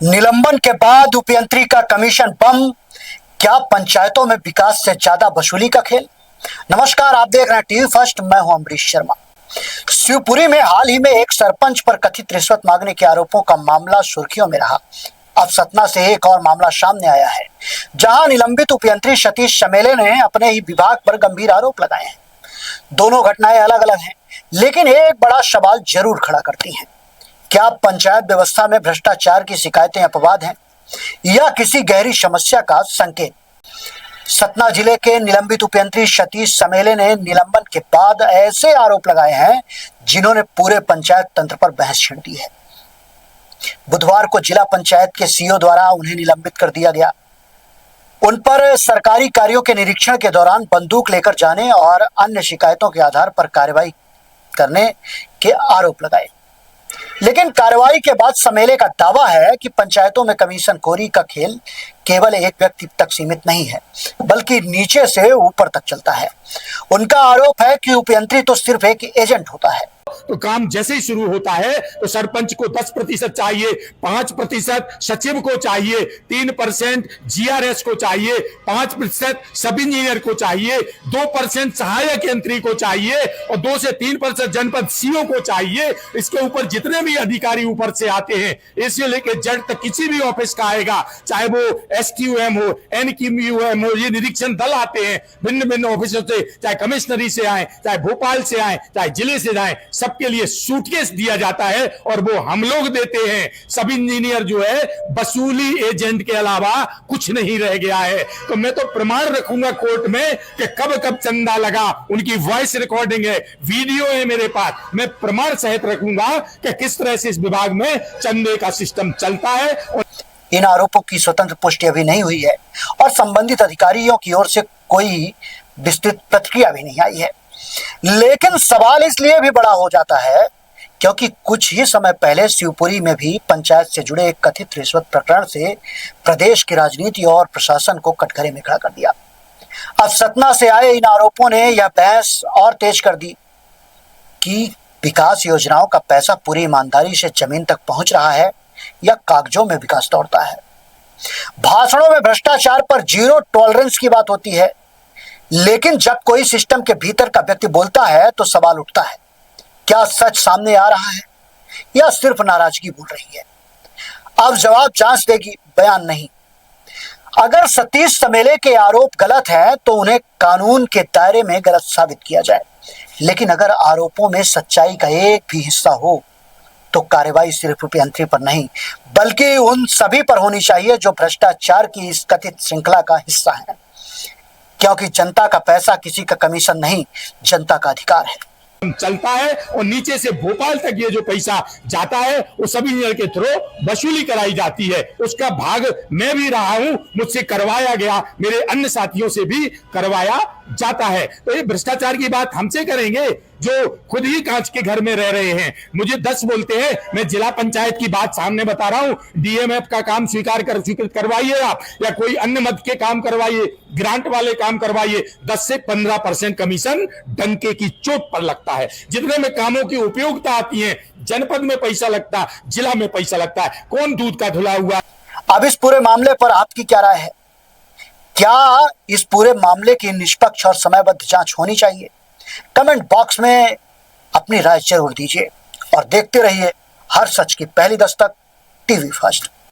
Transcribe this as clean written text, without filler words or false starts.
निलंबन के बाद उपयंत्री का कमीशन बम, क्या पंचायतों में विकास से ज्यादा वसूली का खेल। नमस्कार, आप देख रहे हैं टीवी फर्स्ट। मैं हूं अमरीश शर्मा। शिवपुरी में हाल ही में एक सरपंच पर कथित रिश्वत मांगने के आरोपों का मामला सुर्खियों में रहा। अब सतना से एक और मामला सामने आया है, जहां निलंबित उपयंत्री सतीश चमेले ने अपने ही विभाग पर गंभीर आरोप लगाए हैं। दोनों घटनाएं अलग अलग हैं, लेकिन एक बड़ा सवाल जरूर खड़ा करती हैं। क्या पंचायत व्यवस्था में भ्रष्टाचार की शिकायतें अपवाद हैं या किसी गहरी समस्या का संकेत। सतना जिले के निलंबित उपयंत्री सतीश चमेले ने निलंबन के बाद ऐसे आरोप लगाए हैं जिन्होंने पूरे पंचायत तंत्र पर बहस छेड़ दी है। बुधवार को जिला पंचायत के सीईओ द्वारा उन्हें निलंबित कर दिया गया। उन पर सरकारी कार्यों के निरीक्षण के दौरान बंदूक लेकर जाने और अन्य शिकायतों के आधार पर कार्रवाई करने के आरोप लगाए। लेकिन कार्रवाई के बाद चमेले का दावा है कि पंचायतों में कमीशन खोरी का खेल केवल एक व्यक्ति तक सीमित नहीं है, बल्कि नीचे से ऊपर तक चलता है। उनका आरोप है कि उपयंत्री तो सिर्फ एक एजेंट होता है। तो काम जैसे ही शुरू होता है तो सरपंच को 10% चाहिए, 5% सचिव को चाहिए, 3% जीआरएस को चाहिए, 5% सब इंजीनियर को चाहिए, 2% सहायक यंत्री को चाहिए और 2 से 3% जनपद सीओ को चाहिए। इसके ऊपर जितने भी अधिकारी ऊपर से आते हैं, इससे लेकर जज तक किसी भी ऑफिस का आएगा, चाहे वो एसक्यूएम हो, एनक्यूएम हो, ये निरीक्षण दल आते हैं भिन्न भिन्न ऑफिसों से, चाहे कमिश्नरी से आए, चाहे भोपाल से आए, चाहे जिले से जाए, सबके लिए सूटकेस दिया जाता है और वो हम लोग देते हैं। सब इंजीनियर जो है वसूली एजेंट के अलावा कुछ नहीं रह गया है। तो मैं तो प्रमाण रखूंगा कोर्ट में कि कब कब चंदा लगा, उनकी वॉइस रिकॉर्डिंग है, वीडियो है मेरे पास। मैं प्रमाण सहित रखूंगा कि किस तरह से इस विभाग में चंदे का सिस्टम चलता है। और इन आरोपों की स्वतंत्र पुष्टि अभी नहीं हुई है और संबंधित अधिकारियों की ओर से कोई विस्तृत प्रतिक्रिया भी नहीं आई है। लेकिन सवाल इसलिए भी बड़ा हो जाता है क्योंकि कुछ ही समय पहले शिवपुरी में भी पंचायत से जुड़े एक कथित रिश्वत प्रकरण से प्रदेश की राजनीति और प्रशासन को कटघरे में खड़ा कर दिया। अब सतना से आए इन आरोपों ने यह बहस और तेज कर दी कि विकास योजनाओं का पैसा पूरी ईमानदारी से जमीन तक पहुंच रहा है या कागजों में विकास दौड़ता है। भाषणों में भ्रष्टाचार पर जीरो टॉलरेंस की बात होती है, लेकिन जब कोई सिस्टम के भीतर का व्यक्ति बोलता है तो सवाल उठता है, क्या सच सामने आ रहा है या सिर्फ नाराजगी बोल रही है। अब जवाब जांच देगी, बयान नहीं। अगर सतीश चमेले के आरोप गलत हैं तो उन्हें कानून के दायरे में गलत साबित किया जाए, लेकिन अगर आरोपों में सच्चाई का एक भी हिस्सा हो तो कार्रवाई सिर्फ उपयंत्री पर नहीं बल्कि उन सभी पर होनी चाहिए जो भ्रष्टाचार की इस कथित श्रृंखला का हिस्सा है। क्योंकि जनता का पैसा किसी का कमीशन नहीं, जनता का अधिकार है। चलता है और नीचे से भोपाल तक ये जो पैसा जाता है वो सभी इंजीनियर के थ्रू वसूली कराई जाती है। उसका भाग मैं भी रहा हूं, मुझसे करवाया गया, मेरे अन्य साथियों से भी करवाया जाता है। तो ये भ्रष्टाचार की बात हमसे करेंगे जो खुद ही कांच के घर में रह रहे हैं। मुझे 10 बोलते हैं, मैं जिला पंचायत की बात सामने बता रहा हूं। डीएमएफ का काम स्वीकृत करवाइए आप, या कोई अन्य मद के काम करवाइए, ग्रांट वाले काम करवाइए, 10 से 15% कमीशन डंके की चोट पर लगता है। जितने में कामों की उपयोगिता आती है, जनपद में पैसा लगता है, जिला में पैसा लगता है। कौन दूध का धुला हुआ। अब इस पूरे मामले पर आपकी क्या राय है? क्या इस पूरे मामले की निष्पक्ष और समयबद्ध जांच होनी चाहिए? कमेंट बॉक्स में अपनी राय जरूर दीजिए और देखते रहिए हर सच की पहली दस्तक टीवी फर्स्ट।